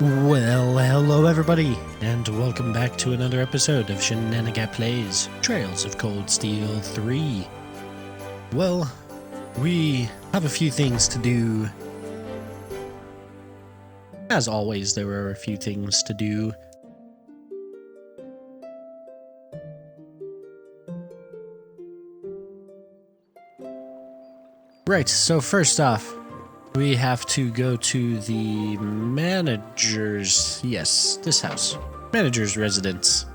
Well, hello everybody, and welcome back to another episode of Shenanigat Plays Trails of Cold Steel 3. Well, we have a few things to do. As always, there are a few things to do. Right, so first off, we have to go to the manager's, yes, this house, manager's residence.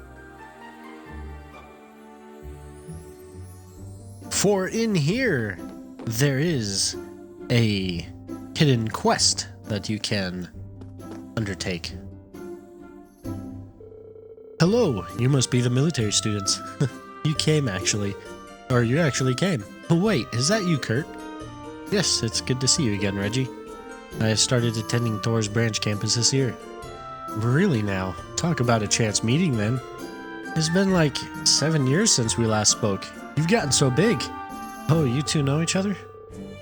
For in here, there is a hidden quest that you can undertake. Hello, you must be the military students. You came actually, or you actually came. Wait, is that you, Kurt? Yes, it's good to see you again, Reggie. I started attending Thor's branch campus this year. Really now? Talk about a chance meeting then. It's been like 7 years since we last spoke. You've gotten so big. Oh, you two know each other?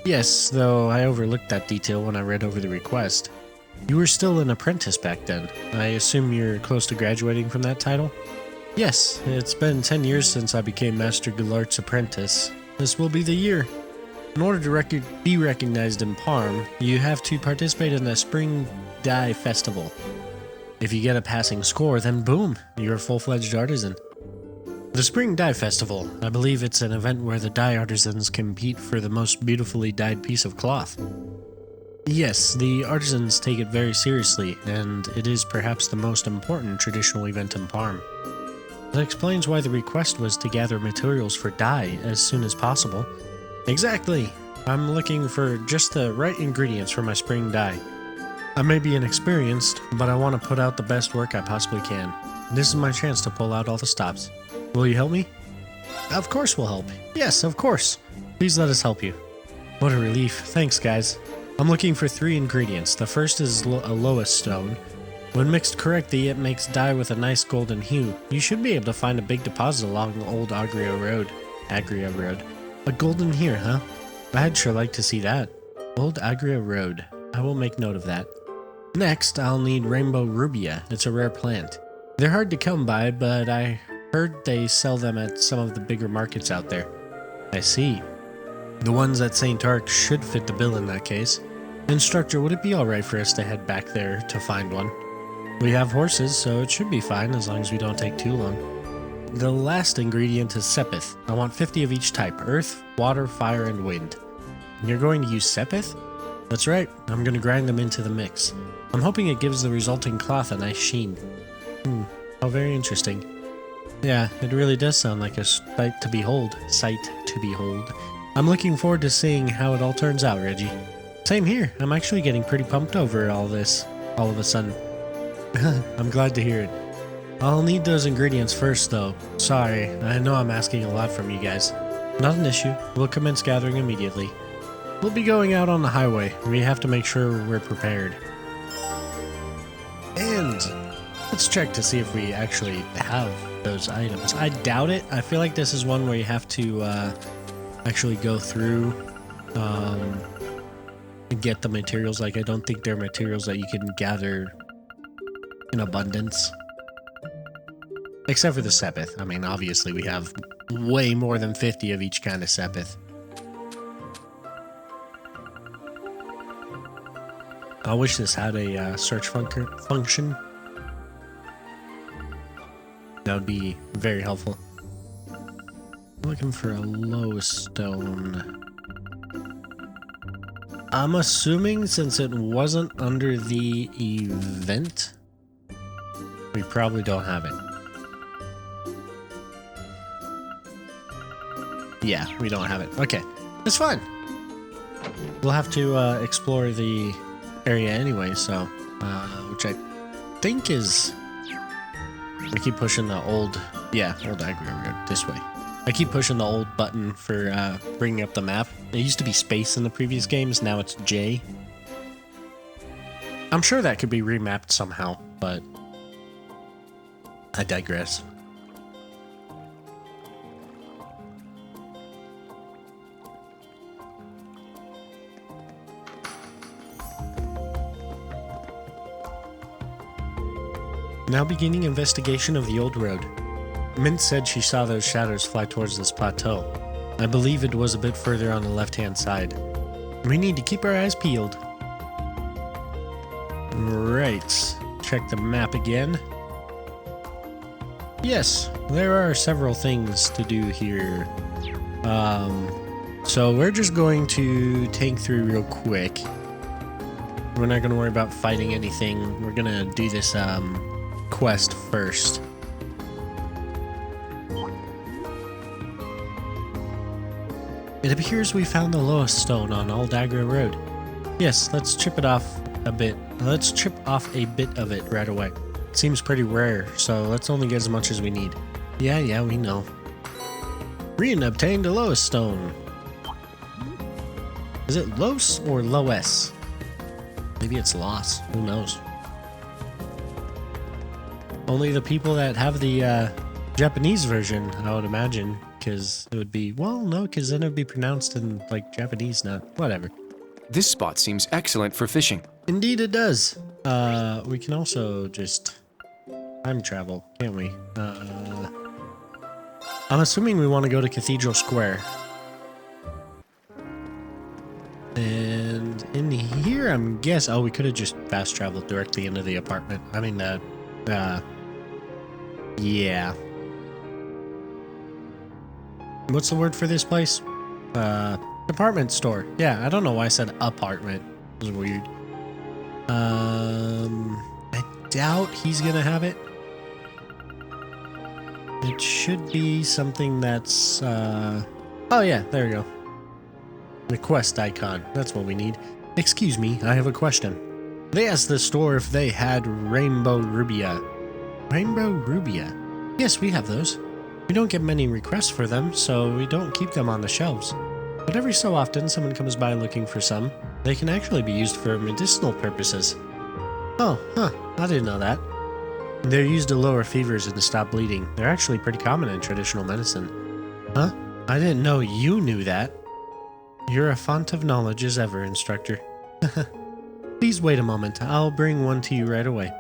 Yes, though I overlooked that detail when I read over the request. You were still an apprentice back then. I assume you're close to graduating from that title? Yes, it's been 10 years since I became Master Gallart's apprentice. This will be the year. In order to be recognized in Parm, you have to participate in the Spring Dye Festival. If you get a passing score, then boom, you're a full-fledged artisan. The Spring Dye Festival, I believe it's an event where the dye artisans compete for the most beautifully dyed piece of cloth. Yes, the artisans take it very seriously, and it is perhaps the most important traditional event in Parm. That explains why the request was to gather materials for dye as soon as possible. Exactly. I'm looking for just the right ingredients for my spring dye. I may be inexperienced, but I want to put out the best work I possibly can. This is my chance to pull out all the stops. Will you help me? Of course we'll help. Yes, of course. Please let us help you. What a relief. Thanks, guys. I'm looking for 3 ingredients. The first is a lowest stone. When mixed correctly, it makes dye with a nice golden hue. You should be able to find a big deposit along Old Agria Road. A golden here, huh? I'd sure like to see that. Old Agria Road. I will make note of that. Next, I'll need rainbow rubia. It's a rare plant. They're hard to come by, but I heard they sell them at some of the bigger markets out there. I see. The ones at St. Arc should fit the bill in that case. Instructor, would it be alright for us to head back there to find one? We have horses, so it should be fine as long as we don't take too long. The last ingredient is sepith. I want 50 of each type: earth, water, fire, and wind. You're going to use sepith? That's right, I'm going to grind them into the mix. I'm hoping it gives the resulting cloth a nice sheen. How very interesting. Yeah, it really does sound like a sight to behold. I'm looking forward to seeing how it all turns out, Reggie. Same here, I'm actually getting pretty pumped over all this, all of a sudden. I'm glad to hear it. I'll need those ingredients first, though. Sorry, I know I'm asking a lot from you guys. Not an issue. We'll commence gathering immediately. We'll be going out on the highway. We have to make sure we're prepared. And let's check to see if we actually have those items. I doubt it. I feel like this is one where you have to actually go through and get the materials. Like, I don't think they're materials that you can gather in abundance. Except for the sepith. I mean, obviously we have way more than 50 of each kind of sepith. I wish this had a search function. That would be very helpful. I'm looking for a low stone. I'm assuming since it wasn't under the event, we probably don't have it. Yeah, we don't have it. Okay, that's fine. We'll have to explore the area anyway, so, which I think is... I keep pushing the old Agria Road, this way. I keep pushing the old button for bringing up the map. It used to be space in the previous games, now it's J. I'm sure that could be remapped somehow, but I digress. Now beginning investigation of the old road. Mint said she saw those shadows fly towards this plateau. I believe it was a bit further on the left-hand side. We need to keep our eyes peeled. Right. Check the map again. Yes, there are several things to do here. So we're just going to tank through real quick. We're not going to worry about fighting anything. We're going to do this quest first. It appears we found the lowest stone on Aldagra Road. Yes, let's chip it off a bit. Let's chip off a bit of it right away. It seems pretty rare, so let's only get as much as we need. Yeah, we know. Rean obtained a lowest stone. Is it Los or Loess? Maybe it's Los. Who knows? Only the people that have the Japanese version, I would imagine, because it would be, well, no, because then it would be pronounced in, like, Japanese, not whatever. This spot seems excellent for fishing. Indeed it does. We can also just time travel, can't we? I'm assuming we want to go to Cathedral Square. And in here, I'm guessing... Oh, we could have just fast traveled directly into the apartment. I mean, yeah. What's the word for this place? Department store. Yeah, I don't know why I said apartment. It was weird. I doubt he's gonna have it. It should be something that's, oh yeah, there we go. The quest icon. That's what we need. Excuse me, I have a question. They asked the store if they had Rainbow Rubia. Rainbow Rubia? Yes, we have those. We don't get many requests for them, so we don't keep them on the shelves. But every so often, someone comes by looking for some. They can actually be used for medicinal purposes. Oh, huh, I didn't know that. They're used to lower fevers and to stop bleeding. They're actually pretty common in traditional medicine. Huh? I didn't know you knew that. You're a font of knowledge as ever, instructor. Please wait a moment. I'll bring one to you right away.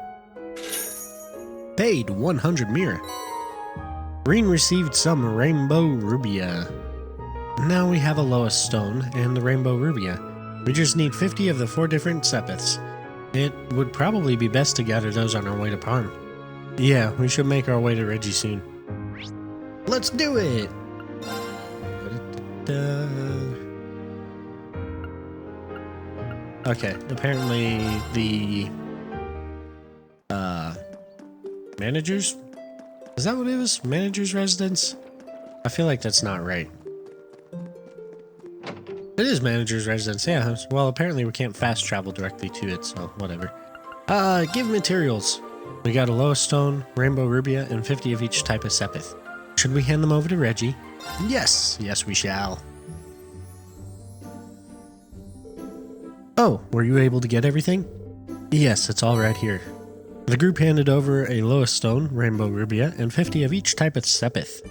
Paid 100 mira. Rean received some Rainbow Rubia. Now we have a lowest stone and the Rainbow Rubia. We just need 50 of the 4 different sepiths. It would probably be best to gather those on our way to Parm. Yeah, we should make our way to Reggie soon. Let's do it! Okay, apparently the managers? Is that what it was? Manager's residence? I feel like that's not right. It is manager's residence, yeah. Well, apparently we can't fast travel directly to it, so whatever. Give materials. We got a lowest stone, Rainbow Rubia, and 50 of each type of sepith. Should we hand them over to Reggie? Yes, yes we shall. Oh, were you able to get everything? Yes, it's all right here. The group handed over a lowest stone, Rainbow Rubia, and 50 of each type of sepith.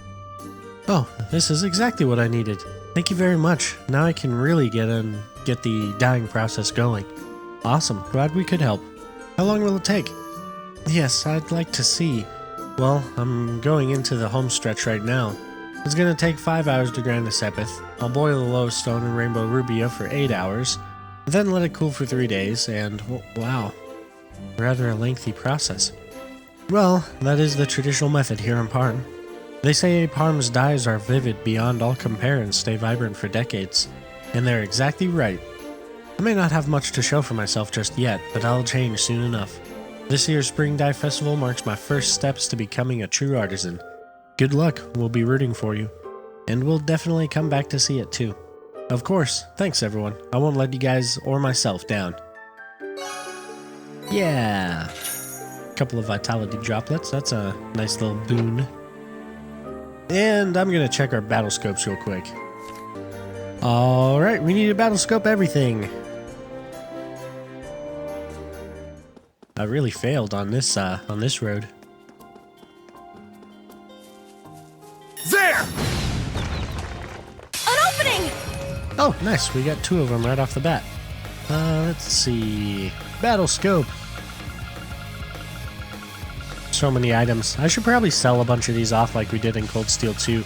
Oh, this is exactly what I needed. Thank you very much. Now I can really get the dyeing process going. Awesome, glad we could help. How long will it take? Yes, I'd like to see. Well, I'm going into the home stretch right now. It's gonna take 5 hours to grind the sepith. I'll boil the lowest stone and Rainbow Rubia for 8 hours, then let it cool for 3 days, and wow, rather a lengthy process. Well, that is the traditional method here in Parm. They say Parm's dyes are vivid beyond all compare and stay vibrant for decades. And they're exactly right. I may not have much to show for myself just yet, but I'll change soon enough. This year's Spring Dye Festival marks my first steps to becoming a true artisan. Good luck, we'll be rooting for you. And we'll definitely come back to see it too. Of course, thanks everyone. I won't let you guys or myself down. Yeah. Couple of vitality droplets, that's a nice little boon. And I'm gonna check our battle scopes real quick. Alright, we need to battle scope everything. I really failed on this road. There! An opening! Oh, nice. We got 2 of them right off the bat. Let's see. Battle scope. so many items. I should probably sell a bunch of these off like we did in Cold Steel 2.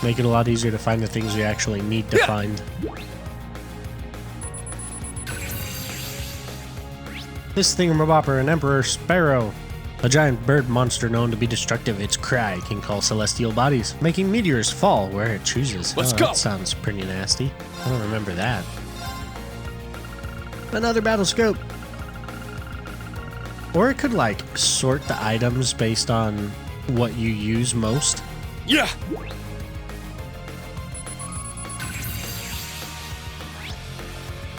Make it a lot easier to find the things we actually need to find. This thingamabopper, an Emperor Sparrow. A giant bird monster known to be destructive. Its cry can call celestial bodies, making meteors fall where it chooses. Let's go! That sounds pretty nasty. I don't remember that. Another battle scope. Or it could, like, sort the items based on what you use most. Yeah!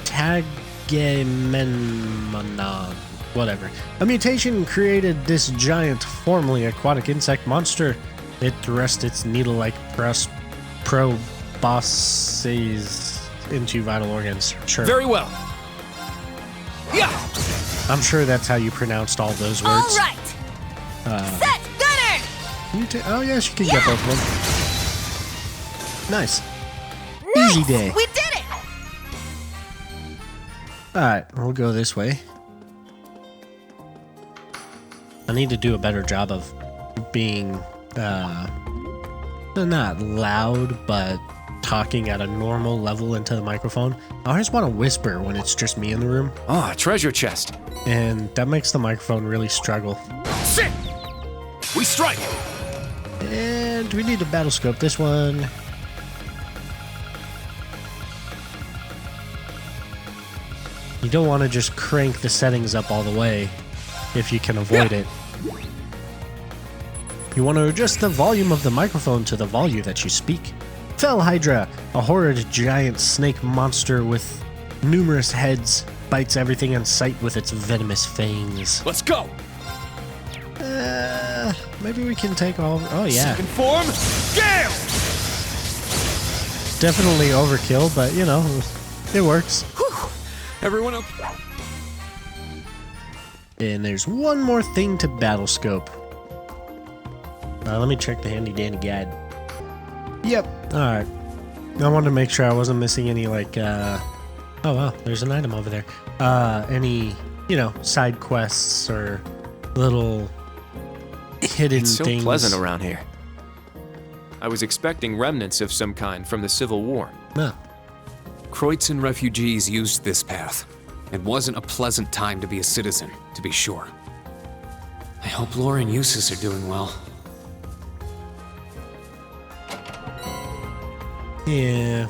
Tagemenmana. Whatever. A mutation created this giant, formerly aquatic insect monster. It thrust its needle-like probosces into vital organs. Sure. Very well. Yeah! I'm sure that's how you pronounced all those words. All right. Set, gunner. Oh, yes, you can get both of them. Nice. Easy day. We did it. Alright, we'll go this way. I need to do a better job of being, not loud, but talking at a normal level into the microphone. I always want to whisper when it's just me in the room, Ah, treasure chest. and that makes the microphone really struggle. Sit! We strike! And we need to battle scope this one. You don't want to just crank the settings up all the way if you can avoid it. You want to adjust the volume of the microphone to the volume that you speak. Fell Hydra, a horrid giant snake monster with numerous heads, bites everything in sight with its venomous fangs. Let's go! Maybe we can take all... Oh yeah, Second form, Gale! definitely overkill, but you know, it works. Whew. Everyone up. And there's one more thing to battle scope. Let me check the handy dandy guide. Yep. Alright. I wanted to make sure I wasn't missing any, like, oh wow, there's an item over there. Any, you know, side quests or little hidden It's so things. pleasant around here. I was expecting remnants of some kind from the Civil War. No. Kreutzen refugees used this path. It wasn't a pleasant time to be a citizen, to be sure. I hope Laura and Eustace are doing well. Yeah.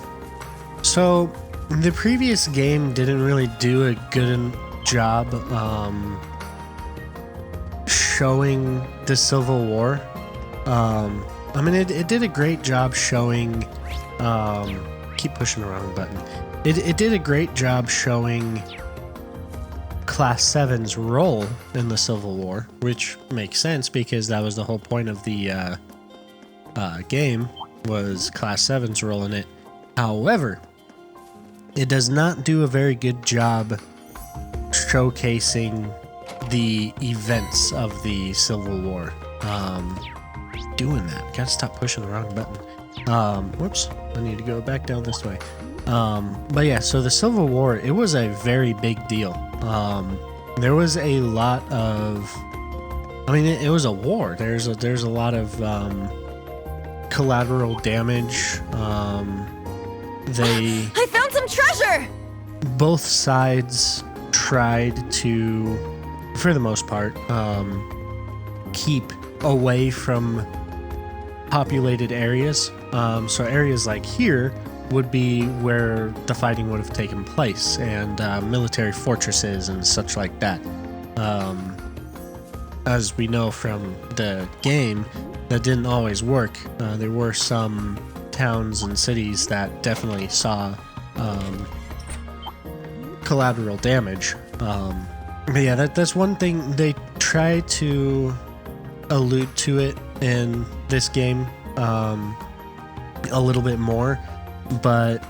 So, the previous game didn't really do a good job showing the Civil War. I mean, it did a great job showing... keep pushing the wrong button. It did a great job showing Class 7's role in the Civil War, which makes sense because that was the whole point of the game, was Class 7's role in it. However, it does not do a very good job showcasing the events of the Civil War. Doing that. Gotta stop pushing the wrong button. Whoops. I need to go back down this way. But yeah, so the Civil War, it was a very big deal. There was a lot of... I mean, it was a war. There's a lot of collateral damage. I found some treasure. Both sides tried to, for the most part, keep away from populated areas. So areas like here would be where the fighting would have taken place, and military fortresses and such like that. As we know from the game, that didn't always work. There were some towns and cities that definitely saw collateral damage. But yeah, that's one thing. They try to allude to it in this game a little bit more, but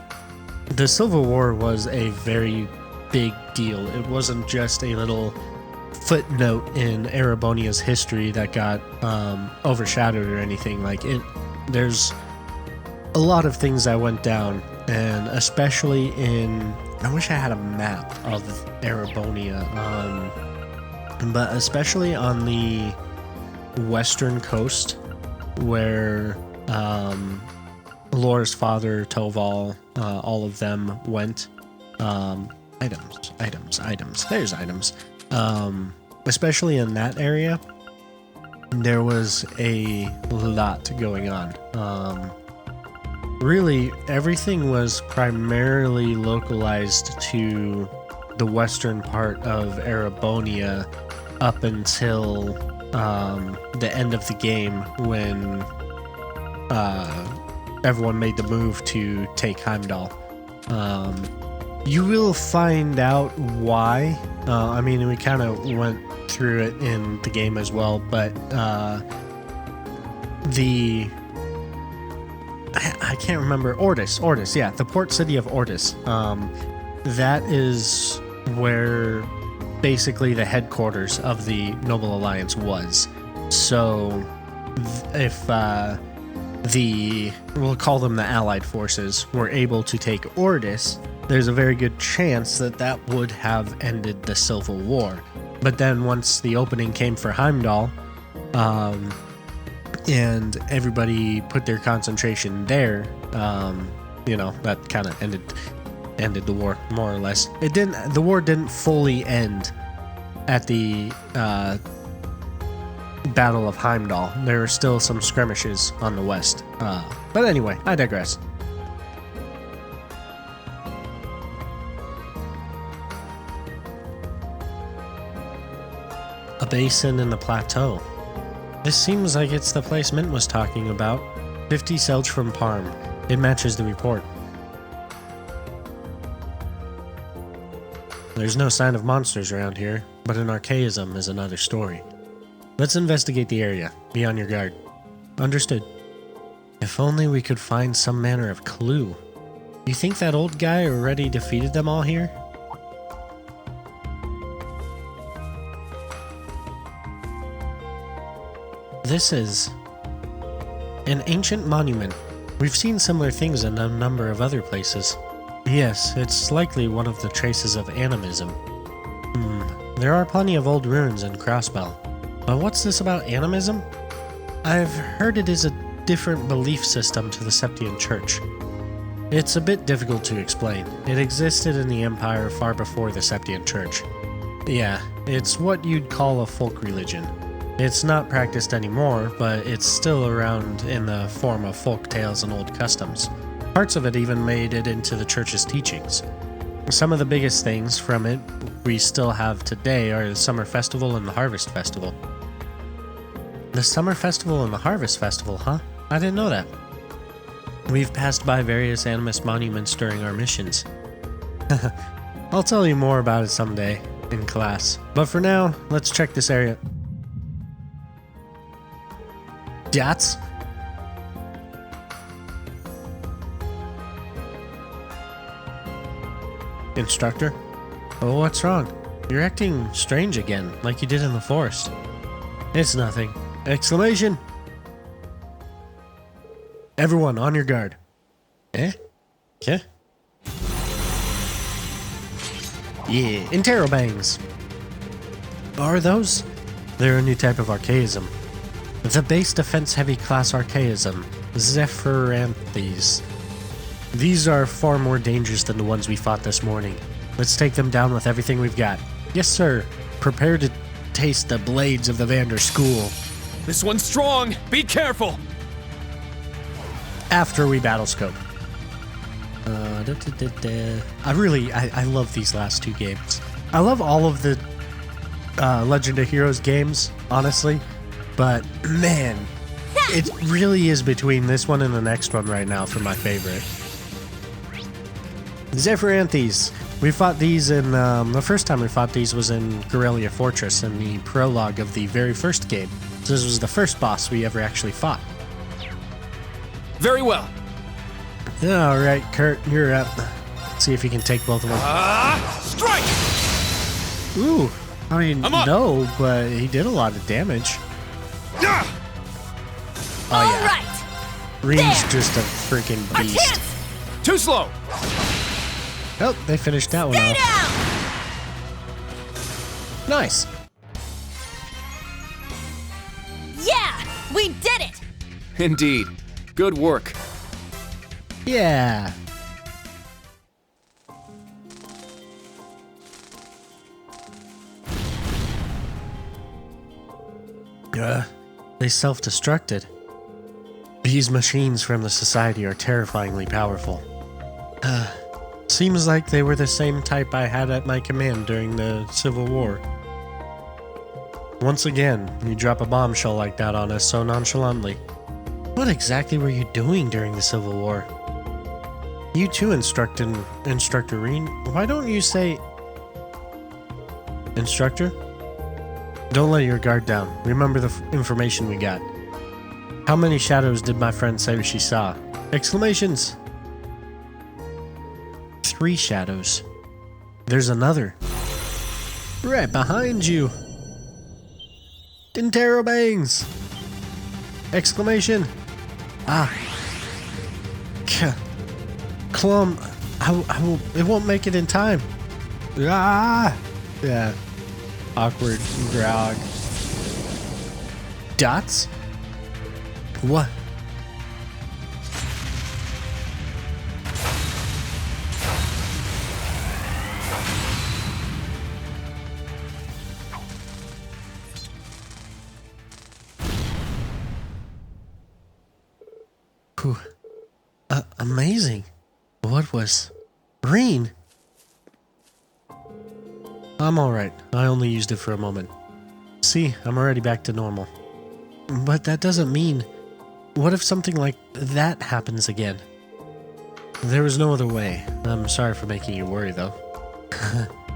the Civil War was a very big deal. It wasn't just a little footnote in Erebonia's history that got overshadowed or anything. Like it, there's a lot of things that went down, and especially in, I wish I had a map of Erebonia, but especially on the western coast where Laura's father, Toval, all of them went. Items. There's items. Especially in that area, there was a lot going on. Really, everything was primarily localized to the western part of Erebonia up until the end of the game when everyone made the move to take Heimdall. You will find out why. I mean, we kind of went through it in the game as well, but I can't remember. Ordis, yeah, the port city of Ordis. That is where basically the headquarters of the Noble Alliance was. So if we'll call them the Allied forces, were able to take Ordis, there's a very good chance that that would have ended the Civil War. But then once the opening came for Heimdall, and everybody put their concentration there, that kind of ended the war, more or less. The war didn't fully end at the Battle of Heimdall. There were still some skirmishes on the west. But anyway, I digress. A basin in the plateau. This seems like it's the place Mint was talking about. 50 Selch from Parm. It matches the report. There's no sign of monsters around here, but an archaism is another story. Let's investigate the area. Be on your guard. Understood. If only we could find some manner of clue. You think that old guy already defeated them all here? This is an ancient monument. We've seen similar things in a number of other places. Yes, it's likely one of the traces of animism. There are plenty of old ruins in Crossbell. But what's this about animism? I've heard it is a different belief system to the Septian Church. It's a bit difficult to explain. It existed in the Empire far before the Septian Church. Yeah, it's what you'd call a folk religion. It's not practiced anymore, but it's still around in the form of folk tales and old customs. Parts of it even made it into the church's teachings. Some of the biggest things from it we still have today are the Summer Festival and the Harvest Festival. The Summer Festival and the Harvest Festival, huh? I didn't know that. We've passed by various animist monuments during our missions. I'll tell you more about it someday in class. But for now, let's check this area. Jats? Instructor? Oh, what's wrong? You're acting strange again, like you did in the forest. It's nothing. Exclamation! Everyone, on your guard. Eh? Okay. Yeah, interrobangs. Are those? They're a new type of archaism. The base defense heavy class archaism, Zephyranthes. These are far more dangerous than the ones we fought this morning. Let's take them down with everything we've got. Yes, sir. Prepare to taste the blades of the Vander School. This one's strong! Be careful! After we battle scope. I love these last two games. I love all of the Legend of Heroes games, honestly. But, man, it really is between this one and the next one right now for my favorite. Zephyranthes. We fought these in, the first time we fought these was in Guerrilla Fortress in the prologue of the very first game. So this was the first boss we ever actually fought. Very well. Alright, Kurt, you're up. See if you can take both of them. Strike! Ooh, I mean, I'm up. no, but he did a lot of damage. Oh, All yeah. right. Rean's There. just a freaking Our beast. chance. Too slow! Oh, they finished that one Stay off. down. Nice. Yeah. We did it! Indeed. Good work. Yeah. They self-destructed. These machines from the Society are terrifyingly powerful. Seems like they were the same type I had at my command during the Civil War. Once again, you drop a bombshell like that on us so nonchalantly. What exactly were you doing during the Civil War? You too, Instructor Rean. Why don't you say... Instructor? Don't let your guard down. Remember the information we got. How many shadows did my friend say she saw? Exclamations! 3 shadows. There's another. Right behind you. Interrobangs! Exclamation! Ah. Clum. It won't make it in time. Ah! Yeah. Awkward grog. Dots? What? Whew. Amazing. What was... Rean? I'm alright. I only used it for a moment. See, I'm already back to normal. But that doesn't mean... What if something like that happens again? There was no other way. I'm sorry for making you worry, though.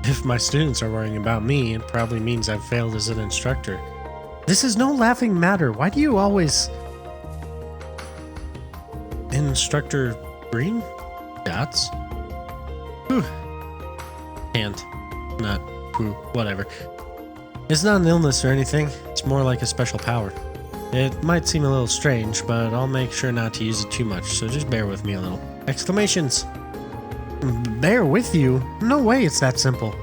If my students are worrying about me, it probably means I've failed as an instructor. This is no laughing matter. Why do you always... Instructor Green? Dots? Whew. Can't. Not. Whew. Whatever. It's not an illness or anything. It's more like a special power. It might seem a little strange, but I'll make sure not to use it too much, so just bear with me a little. Exclamations! Bear with you? No way it's that simple.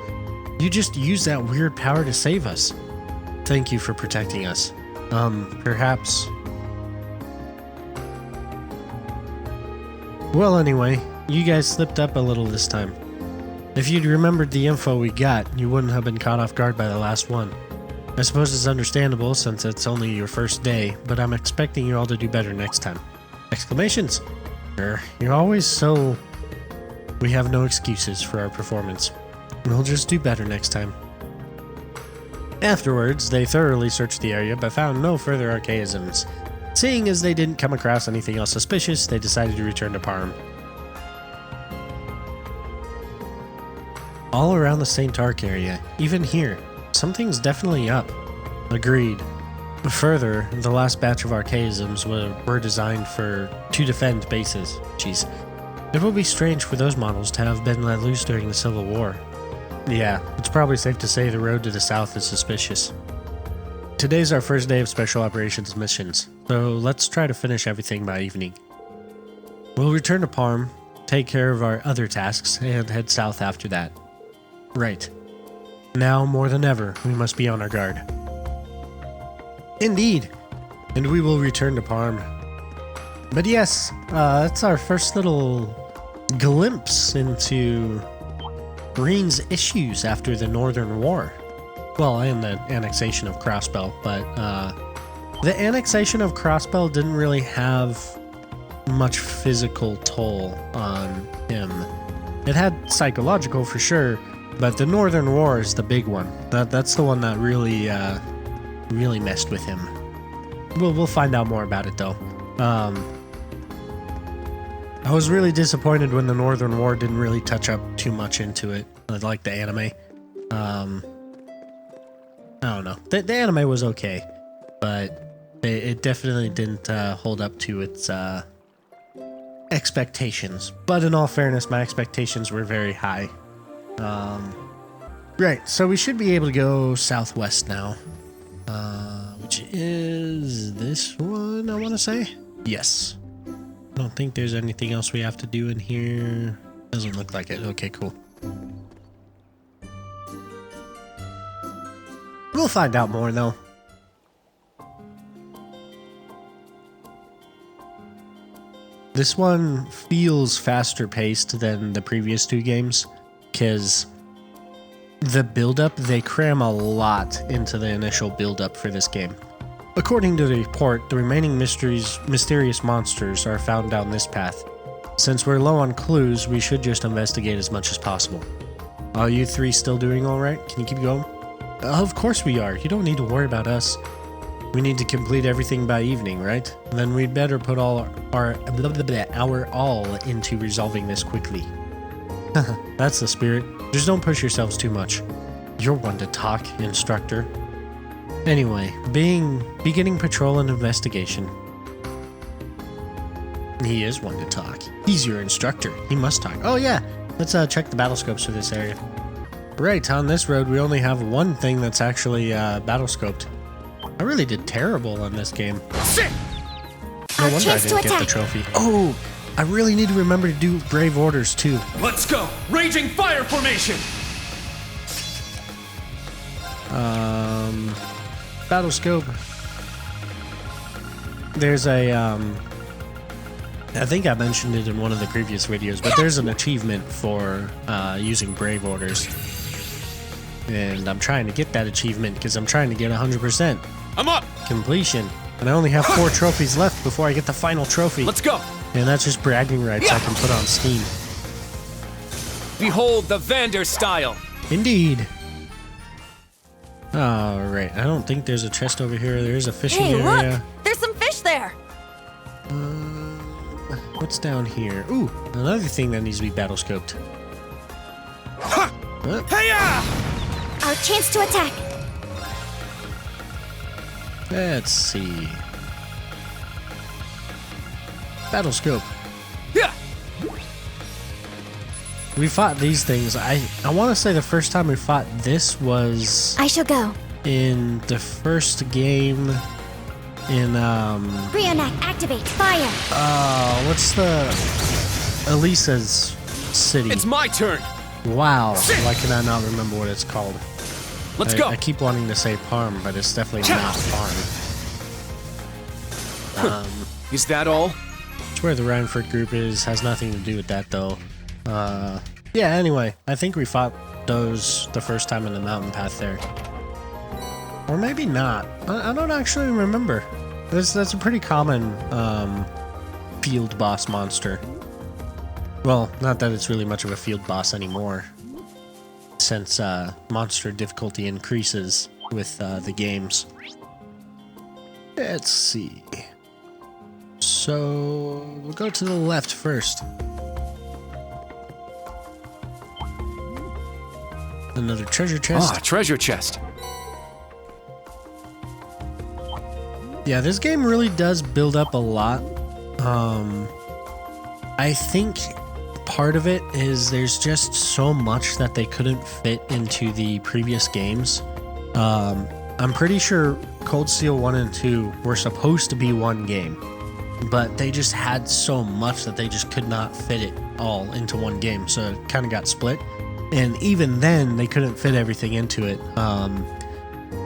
You just use that weird power to save us. Thank you for protecting us. Perhaps... Well, anyway, you guys slipped up a little this time. If you'd remembered the info we got, you wouldn't have been caught off guard by the last one. I suppose it's understandable since it's only your first day, but I'm expecting you all to do better next time. Exclamations! You're always so... We have no excuses for our performance. We'll just do better next time. Afterwards, they thoroughly searched the area but found no further archaisms. Seeing as they didn't come across anything else suspicious, they decided to return to Parm. All around the St. Arc area, even here, something's definitely up. Agreed. Further, the last batch of archaisms were designed to defend bases. Jeez. It will be strange for those models to have been let loose during the Civil War. Yeah, it's probably safe to say the road to the south is suspicious. Today's our first day of Special Operations missions, so let's try to finish everything by evening. We'll return to Parm, take care of our other tasks, and head south after that. Right. Now, more than ever, we must be on our guard. Indeed. And we will return to Parm. But yes, that's our first little glimpse into Rean's issues after the Northern War. Well, and the annexation of Crossbell, but the annexation of Crossbell didn't really have much physical toll on him. It had psychological for sure, but the Northern War is the big one. That's the one that really really messed with him. We'll find out more about it though. I was really disappointed when the Northern War didn't really touch up too much into it, like the anime. I don't know. The anime was okay, but it definitely didn't hold up to its expectations. But in all fairness, my expectations were very high. Right, so we should be able to go southwest now. Which is this one, I want to say? Yes. I don't think there's anything else we have to do in here. Doesn't look like it. Okay, cool. We'll find out more, though. This one feels faster paced than the previous two games because the build-up, they cram a lot into the initial build-up for this game. According to the report, the remaining mysterious monsters are found down this path. Since we're low on clues, we should just investigate as much as possible. Are you three still doing alright? Can you keep going? Of course we are. You don't need to worry about us. We need to complete everything by evening, right? Then we'd better put all our all into resolving this quickly. That's the spirit. Just don't push yourselves too much. You're one to talk, instructor. Anyway, beginning patrol and investigation. He is one to talk. He's your instructor. He must talk. Oh yeah, let's check the battle scopes for this area. Right, on this road we only have one thing that's actually battle scoped. I really did terrible on this game. No wonder I didn't get the trophy. Oh, I really need to remember to do brave orders too. Let's go! Raging fire formation! Battle scope. There's a I think I mentioned it in one of the previous videos, but there's an achievement for using brave orders. And I'm trying to get that achievement because I'm trying to get 100%. I'm up! Completion. And I only have 4 trophies left before I get the final trophy. Let's go! And that's just bragging rights I can put on Steam. Behold the Vander style! Indeed. Alright, I don't think there's a chest over here. There's a fishing Hey, area. look! There's some fish there! What's down here? Ooh, another thing that needs to be battle scoped. Our chance to attack! Let's see. Battle scope. Yeah. We fought these things. I want to say the first time we fought this was I shall go. in the first game in Rean, activate fire! what's the Elisa's city? It's my turn! Wow, why can I not remember what it's called? Let's go! I keep wanting to say Parm, but it's definitely not Parm. Is that all? It's where the Reinford group is. Has nothing to do with that though. Yeah, anyway, I think we fought those the first time in the mountain path there. Or maybe not. I don't actually remember. That's a pretty common field boss monster. Well, not that it's really much of a field boss anymore, since monster difficulty increases with the games. Let's see. So we'll go to the left first. Another treasure chest. Ah, treasure chest. Yeah, this game really does build up a lot. I think part of it is there's just so much that they couldn't fit into the previous games. I'm pretty sure Cold Steel 1 and 2 were supposed to be one game, but they just had so much that they just could not fit it all into one game, so it kind of got split. And even then, they couldn't fit everything into it,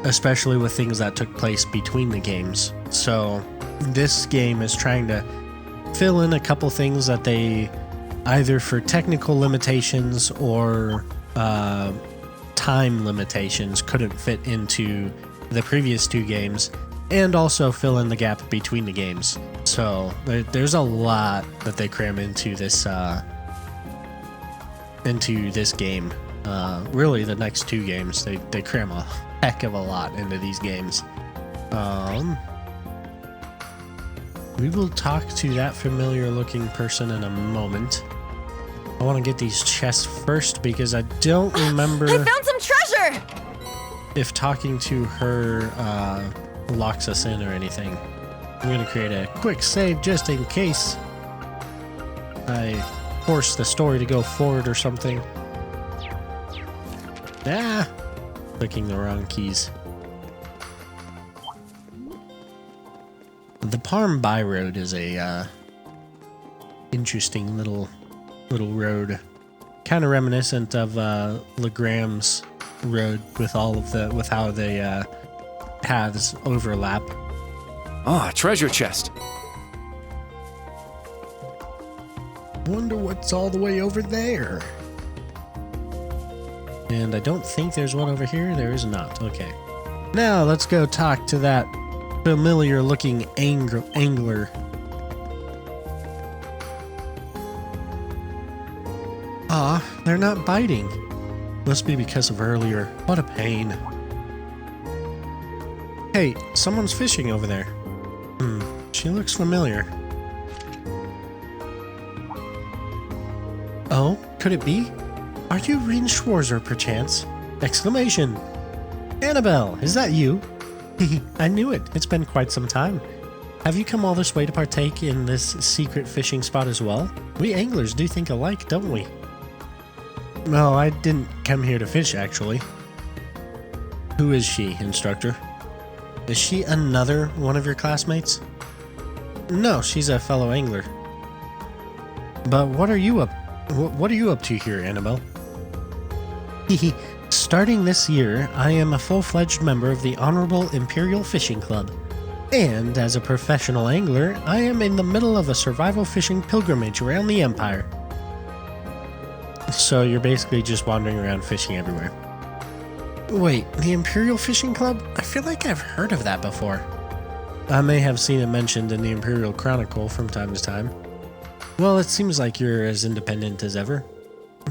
especially with things that took place between the games. So this game is trying to fill in a couple things that they, either for technical limitations or time limitations, couldn't fit into the previous 2 games, and also fill in the gap between the games. So there's a lot that they cram into this game. Really, the next 2 games, they cram a heck of a lot into these games. We will talk to that familiar looking person in a moment. I want to get these chests first because I don't remember I found some treasure! if talking to her locks us in or anything. I'm going to create a quick save just in case I force the story to go forward or something. Ah! Clicking the wrong keys. The Parm By Road is a interesting little road, kind of reminiscent of Legram's road with all of with how the paths overlap. Ah, treasure chest. wonder what's all the way over there. And I don't think there's one over here. There is not. Okay. Now let's go talk to that familiar looking angler. Ah, they're not biting. Must be because of earlier. What a pain. Hey, someone's fishing over there. She looks familiar. Oh, could it be? Are you Rean Schwarzer, perchance? Exclamation! Annabelle, is that you? I knew it. It's been quite some time. Have you come all this way to partake in this secret fishing spot as well? We anglers do think alike, don't we? No, I didn't come here to fish, actually. Who is she, instructor? Is she another one of your classmates? No, she's a fellow angler. But what are you up to here, Annabelle? Starting this year, I am a full-fledged member of the Honorable Imperial Fishing Club. And as a professional angler, I am in the middle of a survival fishing pilgrimage around the Empire. So you're basically just wandering around fishing everywhere. Wait, the Imperial Fishing Club? I feel like I've heard of that before. I may have seen it mentioned in the Imperial Chronicle from time to time. Well, it seems like you're as independent as ever.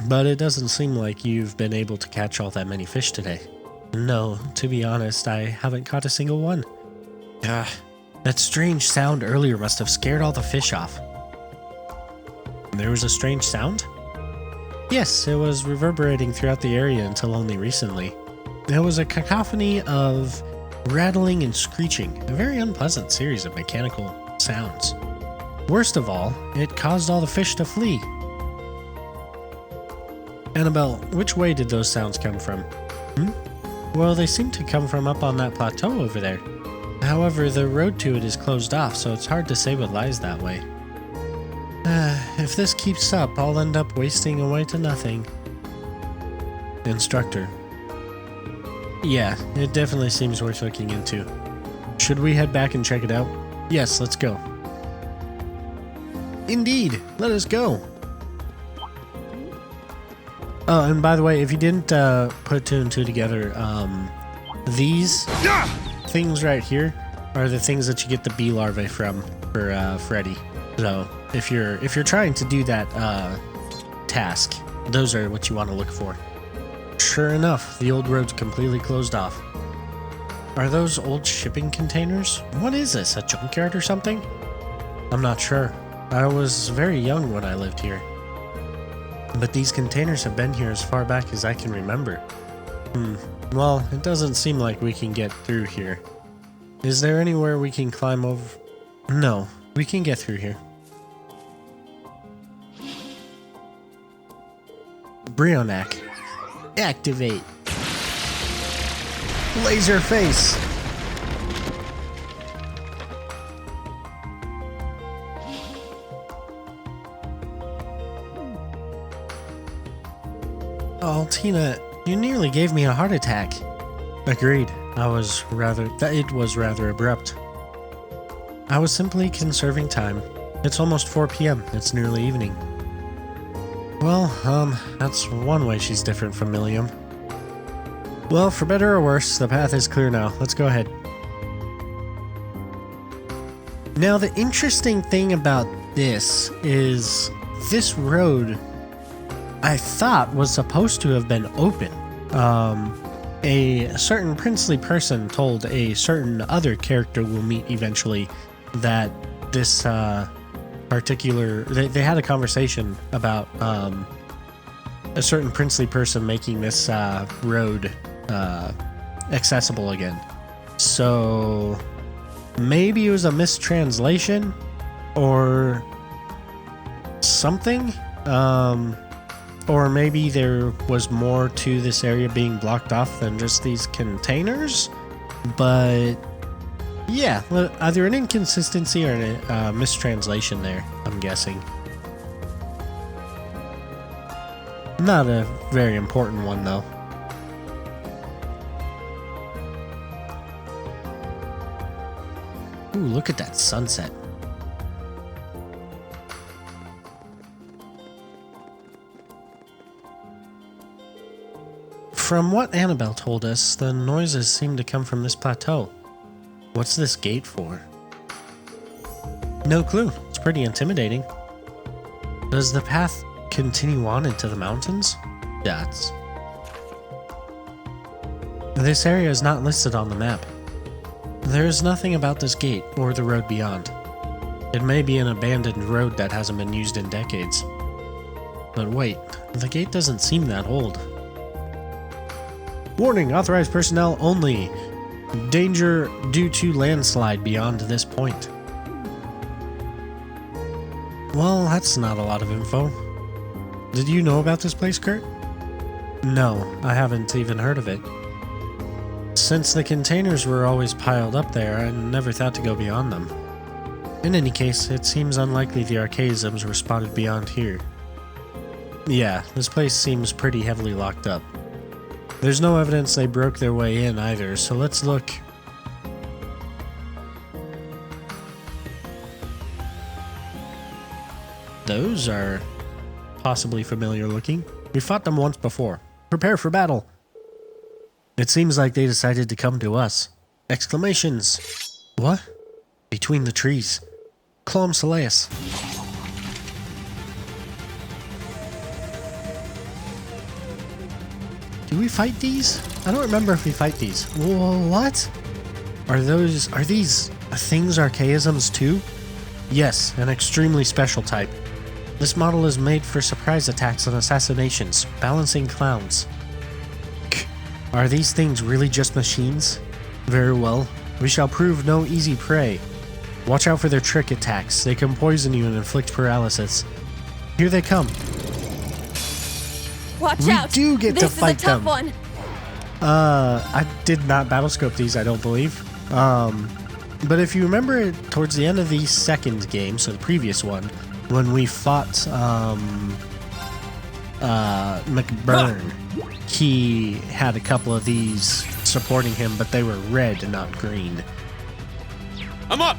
But it doesn't seem like you've been able to catch all that many fish today. No, to be honest, I haven't caught a single one. That strange sound earlier must have scared all the fish off. There was a strange sound? Yes, it was reverberating throughout the area until only recently. There was a cacophony of rattling and screeching, a very unpleasant series of mechanical sounds. Worst of all, it caused all the fish to flee. Annabelle, which way did those sounds come from? Well, they seem to come from up on that plateau over there. However, the road to it is closed off, so it's hard to say what lies that way. If this keeps up, I'll end up wasting away to nothing. Instructor. Yeah, it definitely seems worth looking into. Should we head back and check it out? Yes, let's go. Indeed, let us go. Oh, and by the way, if you didn't put two and two together, these things right here are the things that you get the bee larvae from for Freddy. So if you're trying to do that task, those are what you want to look for. Sure enough, the old road's completely closed off. Are those old shipping containers? What is this, a junkyard or something? I'm not sure. I was very young when I lived here. But these containers have been here as far back as I can remember. Well, it doesn't seem like we can get through here. Is there anywhere we can climb over? No, we can get through here. Brionac. Activate. Laser face. Oh, Tina, you nearly gave me a heart attack. Agreed. It was rather abrupt. I was simply conserving time. It's almost 4 p.m. It's nearly evening. Well, that's one way she's different from Milliam. Well, for better or worse, the path is clear now. Let's go ahead. Now, the interesting thing about this is this road, I thought, was supposed to have been open. A certain princely person told a certain other character we'll meet eventually that this particular... They had a conversation about a certain princely person making this road accessible again. So maybe it was a mistranslation or something. Or maybe there was more to this area being blocked off than just these containers. But yeah, either an inconsistency or a mistranslation there, I'm guessing. Not a very important one, though. Ooh, look at that sunset. From what Annabelle told us, the noises seem to come from this plateau. What's this gate for? No clue. It's pretty intimidating. Does the path continue on into the mountains? Dots. This area is not listed on the map. There is nothing about this gate or the road beyond. It may be an abandoned road that hasn't been used in decades. But wait, the gate doesn't seem that old. Warning, authorized personnel only. Danger due to landslide beyond this point. Well, that's not a lot of info. Did you know about this place, Kurt? No, I haven't even heard of it. Since the containers were always piled up there, I never thought to go beyond them. In any case, it seems unlikely the archaisms were spotted beyond here. Yeah, this place seems pretty heavily locked up. There's no evidence they broke their way in either, so let's look. Those are possibly familiar looking. We fought them once before. Prepare for battle. It seems like they decided to come to us. Exclamations. What? Between the trees. Clom Soleus. Do we fight these? I don't remember if we fight these. What? Are these things archaisms too? Yes, an extremely special type. This model is made for surprise attacks and assassinations, balancing clowns. Are these things really just machines? Very well. We shall prove no easy prey. Watch out for their trick attacks. They can poison you and inflict paralysis. Here they come. Watch We out! do get to fight This is a tough them. one. I did not battlescope these, I don't believe. But if you remember towards the end of the second game, so the previous one, when we fought McBurn, he had a couple of these supporting him, but they were red and not green. I'm up!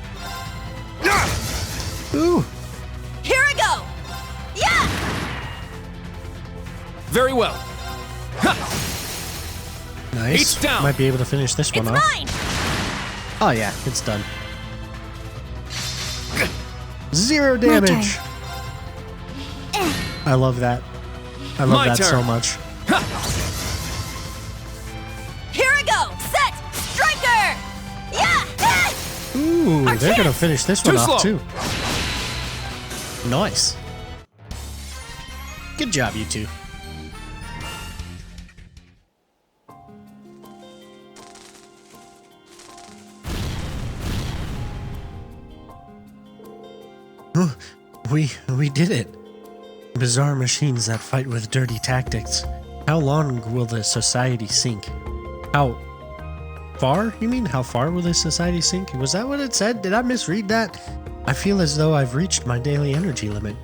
Ooh! Here I go! Yeah! Very well. Nice. Each down. Might be able to finish this one It's off. mine! Oh yeah, it's done. 0 damage! I love that. I love My that so turn. much. Here I go! Set! Striker! Yeah! Ooh, Our they're gonna chance! finish this one Too off slow. too. Nice. Good job, you two. We did it. Bizarre machines that fight with dirty tactics. How long will the society sink? How far? You mean how far will this society sink? Was that what it said? Did I misread that? I feel as though I've reached my daily energy limit.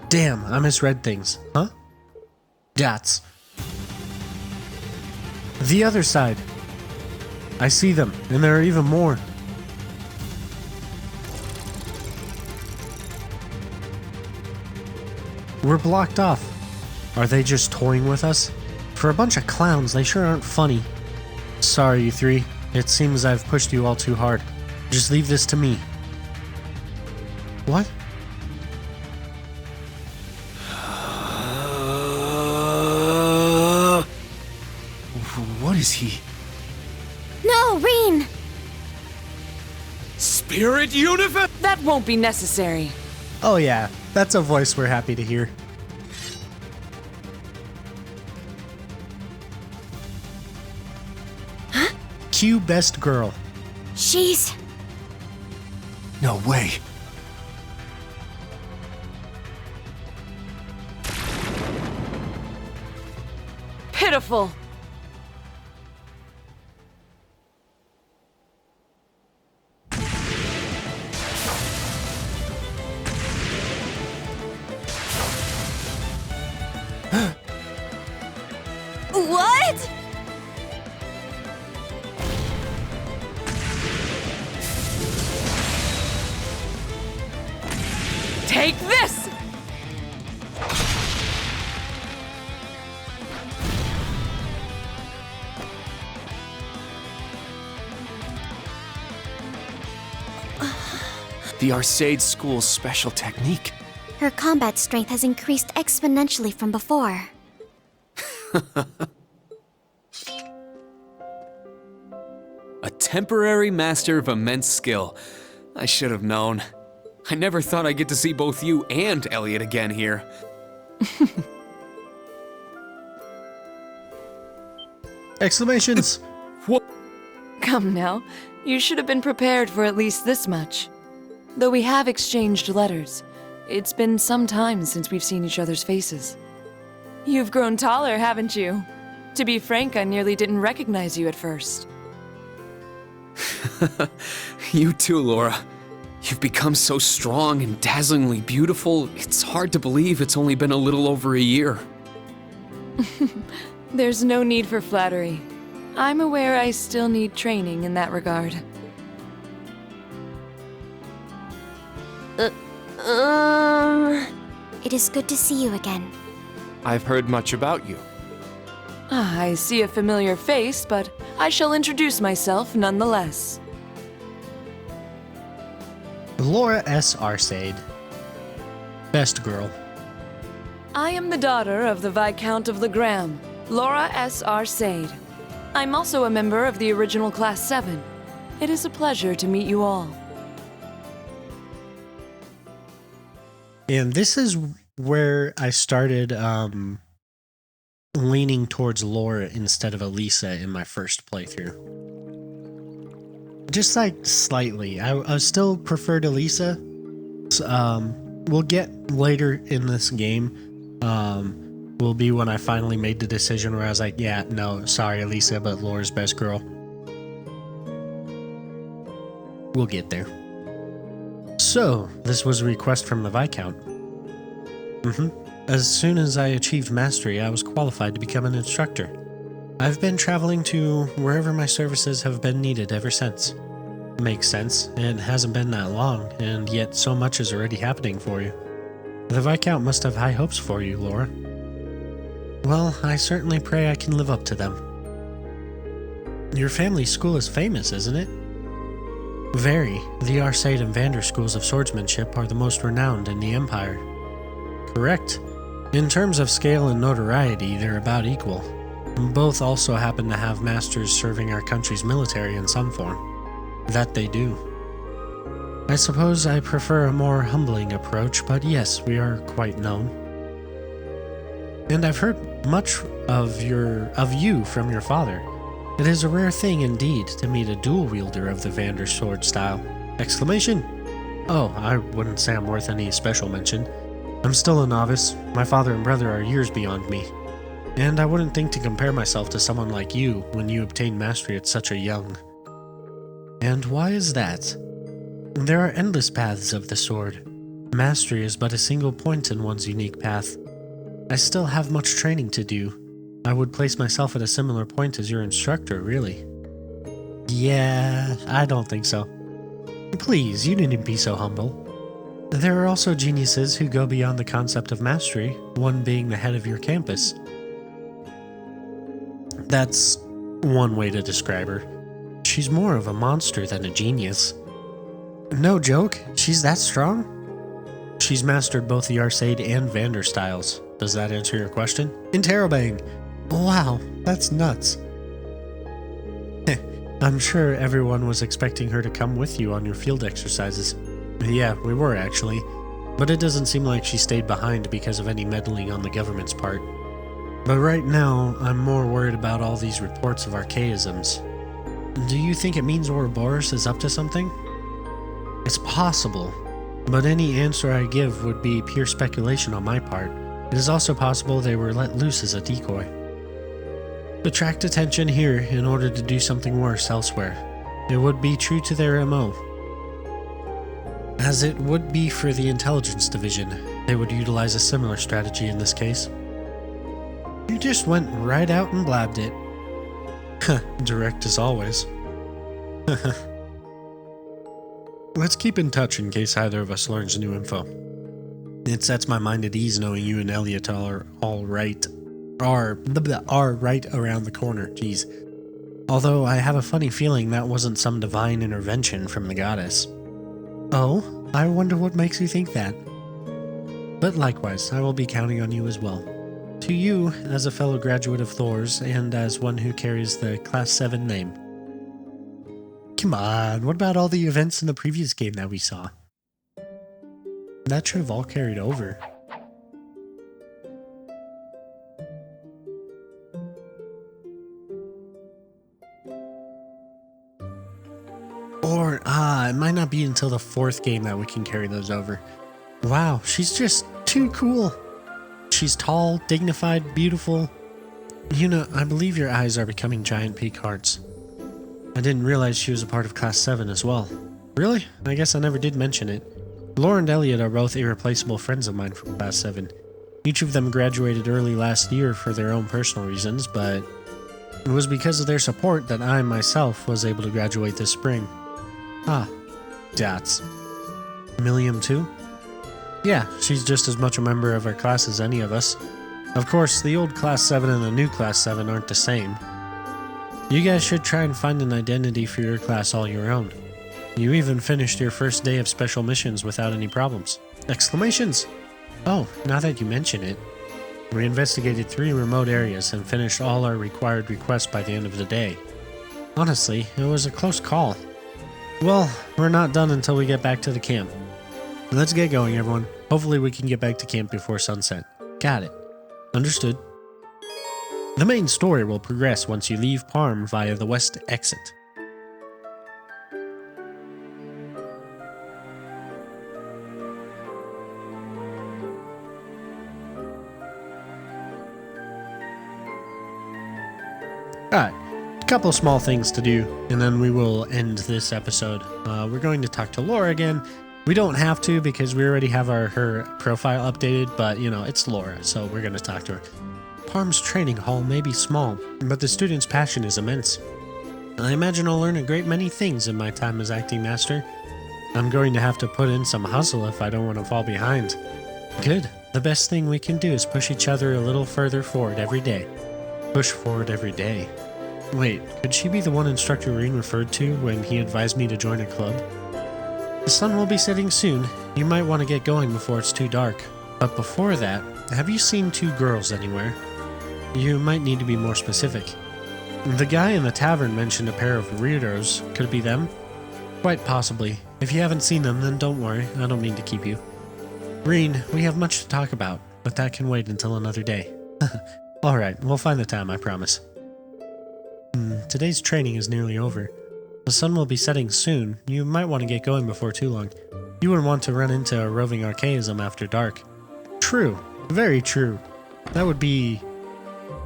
Damn, I misread things. Huh? Dots. The other side. I see them, and there are even more. We're blocked off. Are they just toying with us? For a bunch of clowns, they sure aren't funny. Sorry, you three. It seems I've pushed you all too hard. Just leave this to me. What? What is he? No, Rean! Spirit universe? That won't be necessary. Oh yeah, that's a voice we're happy to hear. Huh? Q best girl. She's... No way. Pitiful. What? Take this! The Arcade School's special technique. Her combat strength has increased exponentially from before. A temporary master of immense skill. I should have known. I never thought I'd get to see both you and Elliot again here. Exclamations! What? Come now, you should have been prepared for at least this much. Though we have exchanged letters, it's been some time since we've seen each other's faces. You've grown taller, haven't you? To be frank, I nearly didn't recognize you at first. You too, Laura. You've become so strong and dazzlingly beautiful, it's hard to believe it's only been a little over a year. There's no need for flattery. I'm aware I still need training in that regard. It is good to see you again. I've heard much about you. I see a familiar face, but I shall introduce myself nonetheless. Laura S. Arcade. Best girl. I am the daughter of the Viscount of Legram, Laura S. Arcade. I'm also a member of the original Class 7. It is a pleasure to meet you all. And this is where I started leaning towards Laura instead of Elisa in my first playthrough. Just like slightly. I still preferred Elisa. We'll get later in this game. Will be when I finally made the decision where I was like, yeah, no, sorry Elisa, but Laura's best girl. We'll get there. So, this was a request from the Viscount. As soon as I achieved mastery, I was qualified to become an instructor. I've been traveling to wherever my services have been needed ever since. Makes sense, it hasn't been that long, and yet so much is already happening for you. The Viscount must have high hopes for you, Laura. Well, I certainly pray I can live up to them. Your family's school is famous, isn't it? Very. The Arcade and Vander schools of swordsmanship are the most renowned in the Empire. Correct. In terms of scale and notoriety, they're about equal. Both also happen to have masters serving our country's military in some form. That they do. I suppose I prefer a more humbling approach, but yes, we are quite known. And I've heard much of you from your father. It is a rare thing indeed to meet a dual wielder of the Vander sword style. Exclamation! Oh, I wouldn't say I'm worth any special mention. I'm still a novice. My father and brother are years beyond me. And I wouldn't think to compare myself to someone like you when you obtain mastery at such a young. And why is that? There are endless paths of the sword. Mastery is but a single point in one's unique path. I still have much training to do. I would place myself at a similar point as your instructor, really. Yeah, I don't think so. Please, you needn't be so humble. There are also geniuses who go beyond the concept of mastery, one being the head of your campus. That's one way to describe her. She's more of a monster than a genius. No joke, she's that strong? She's mastered both the Arcade and Vander styles. Does that answer your question? Interrobang! Wow, that's nuts. I'm sure everyone was expecting her to come with you on your field exercises. Yeah, we were actually. But it doesn't seem like she stayed behind because of any meddling on the government's part. But right now, I'm more worried about all these reports of archaisms. Do you think it means Ouroboros is up to something? It's possible, but any answer I give would be pure speculation on my part. It is also possible they were let loose as a decoy. Attract attention here in order to do something worse elsewhere. It would be true to their MO. As it would be for the intelligence division, they would utilize a similar strategy in this case. You just went right out and blabbed it. Direct as always. Let's keep in touch in case either of us learns new info. It sets my mind at ease knowing you and Elliot are right around the corner. Jeez. Although I have a funny feeling that wasn't some divine intervention from the goddess. Oh, I wonder what makes you think that. But likewise, I will be counting on you as well. To you, as a fellow graduate of Thor's, and as one who carries the Class 7 name. Come on, what about all the events in the previous game that we saw? That should have all carried over. Or, it might not be until the 4th game that we can carry those over. Wow, she's just too cool. She's tall, dignified, beautiful. Yuna, I believe your eyes are becoming giant peak hearts. I didn't realize she was a part of Class 7 as well. Really? I guess I never did mention it. Laura and Elliot are both irreplaceable friends of mine from Class 7. Each of them graduated early last year for their own personal reasons, but it was because of their support that I myself was able to graduate this spring. Dots. Milliam too? Yeah, she's just as much a member of our class as any of us. Of course, the old Class 7 and the new Class 7 aren't the same. You guys should try and find an identity for your class all your own. You even finished your first day of special missions without any problems. Exclamations! Oh, now that you mention it. We investigated 3 remote areas and finished all our required requests by the end of the day. Honestly, it was a close call. Well, we're not done until we get back to the camp. Let's get going, everyone. Hopefully we can get back to camp before sunset. Got it. Understood. The main story will progress once you leave Parm via the west exit. Alright, a couple small things to do, and then we will end this episode. We're going to talk to Laura again. We don't have to because we already have her profile updated, but you know, it's Laura, so we're going to talk to her. Parm's training hall may be small, but the students' passion is immense. I imagine I'll learn a great many things in my time as acting master. I'm going to have to put in some hustle if I don't want to fall behind. Good. The best thing we can do is push each other a little further forward every day. Push forward every day. Wait, could she be the one Instructor Rean referred to when he advised me to join a club? The sun will be setting soon. You might want to get going before it's too dark. But before that, have you seen 2 girls anywhere? You might need to be more specific. The guy in the tavern mentioned a pair of weirdos. Could it be them? Quite possibly. If you haven't seen them, then don't worry. I don't mean to keep you. Rean, we have much to talk about, but that can wait until another day. Alright, we'll find the time, I promise. Today's training is nearly over. The sun will be setting soon. You might want to get going before too long. You wouldn't want to run into a roving archaism after dark. True. Very true. That would be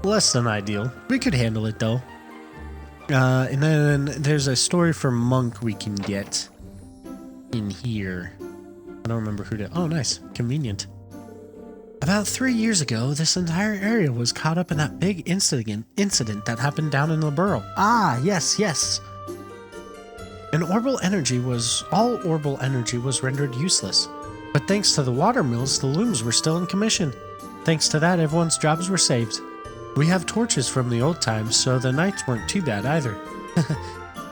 less than ideal. We could handle it though. And then there's a story for Monk we can get in here. I don't remember who to... Oh, nice. Convenient. About 3 years ago, this entire area was caught up in that big incident that happened down in Liberl. Ah, yes. All orbital energy was rendered useless. But thanks to the water mills, the looms were still in commission. Thanks to that, everyone's jobs were saved. We have torches from the old times, so the nights weren't too bad either.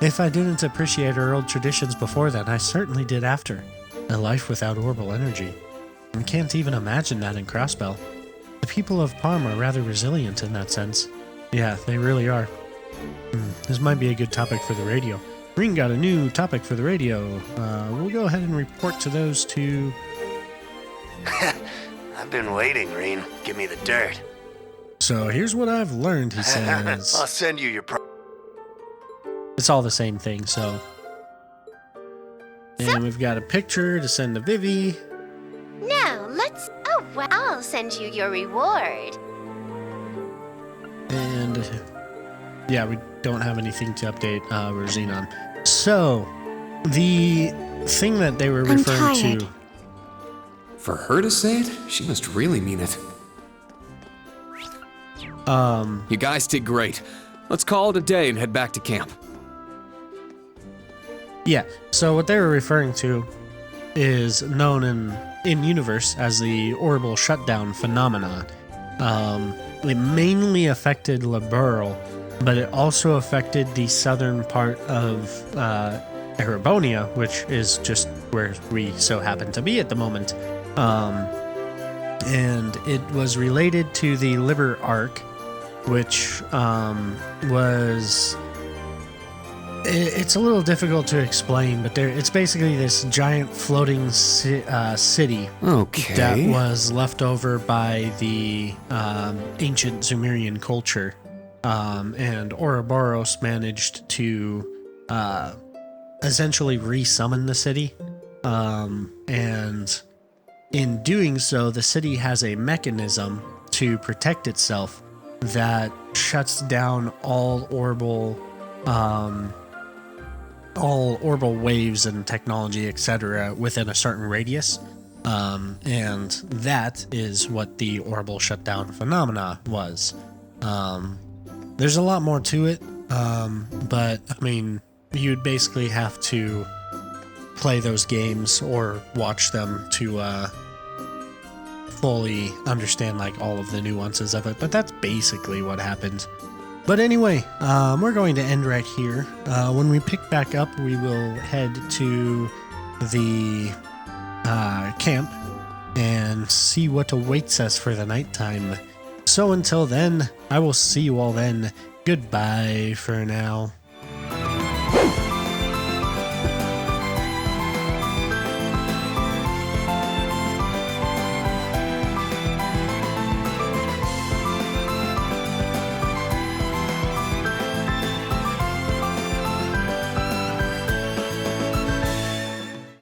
If I didn't appreciate our old traditions before then, I certainly did after. A life without orbital energy. I can't even imagine that in Crossbell. The people of Parm are rather resilient in that sense. Yeah, they really are. This might be a good topic for the radio. Rean got a new topic for the radio. We'll go ahead and report to those 2. I've been waiting, Rean. Give me the dirt. So here's what I've learned, he says. I'll send you your It's all the same thing, so... And we've got a picture to send to Vivi. Now, let's... Oh, well, I'll send you your reward. And... yeah, we don't have anything to update Rosine on. So, the thing that they were referring to... For her to say it, she must really mean it. You guys did great. Let's call it a day and head back to camp. Yeah, so what they were referring to is known in universe as the orbital shutdown phenomena. It mainly affected Liberl, but it also affected the southern part of Erebonia, which is just where we so happen to be at the moment. And it was related to the Liber Arc, which was... It's a little difficult to explain, but it's basically this giant floating city Okay. that was left over by the ancient Sumerian culture. And Ouroboros managed to essentially resummon the city. And in doing so, the city has a mechanism to protect itself that shuts down all orbital waves and technology, etc., within a certain radius. And that is what the orbital shutdown phenomena was. There's a lot more to it, but I mean, you'd basically have to play those games or watch them to fully understand like all of the nuances of it, but that's basically what happened. But anyway, we're going to end right here. When we pick back up, we will head to the camp and see what awaits us for the nighttime. So until then, I will see you all then. Goodbye for now.